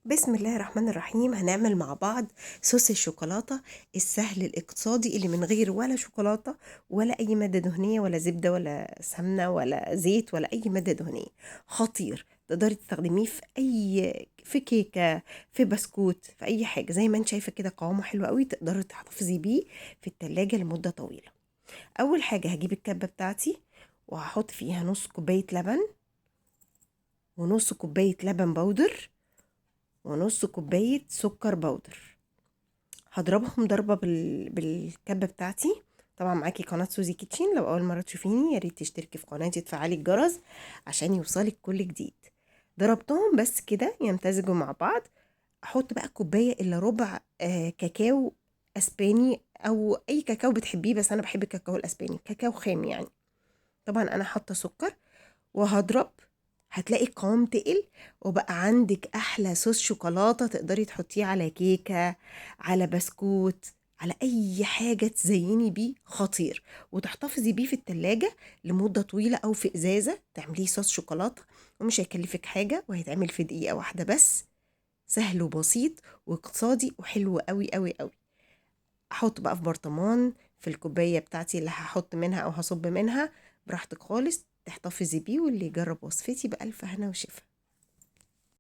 بسم الله الرحمن الرحيم. هنعمل مع بعض صوص الشوكولاتة السهل الاقتصادي اللي من غير ولا شوكولاتة ولا أي مادة دهنية ولا زبدة ولا سمنة ولا زيت ولا أي مادة دهنية. خطير، تقدري تستخدميه في كيكة، في بسكوت، في أي حاجة. زي ما انت شايفة كده قوامه حلو قوي، تقدري تحتفظي بيه في التلاجة لمدة طويلة. أول حاجة هجيب الكبة بتاعتي وهحط فيها نص كوباية لبن ونص كوباية لبن بودر ونص كوباية سكر بودر. هضربهم ضربة بالكبة بتاعتي. طبعا معاكي قناة سوزي كيتشن، لو أول مرة تشوفيني يا ريت تشتركي في قناتي وتفعلي الجرس عشان يوصلك كل جديد. ضربتهم بس كده يمتزجوا مع بعض. أحط بقى كوباية إلا ربع كاكاو أسباني أو أي كاكاو بتحبيه، بس أنا بحب الكاكاو الأسباني، كاكاو خام يعني. طبعا أنا حاطة سكر وهضرب. هتلاقي القوام تقل وبقى عندك احلى صوص شوكولاته تقدري تحطيه على كيكه، على بسكوت، على اي حاجه تزيني بيه. خطير، وتحتفظي بيه في التلاجة لمده طويله، او في ازازه تعمليه صوص شوكولاته. ومش هيكلفك حاجه وهيتعمل في دقيقه واحده بس. سهل وبسيط واقتصادي وحلو قوي قوي قوي. احط بقى في برطمان في الكوبايه بتاعتي اللي هحط منها او هصب منها، براحتك خالص. تحتفظي بيه، واللي يجرب وصفتي بألف هنا وشفا.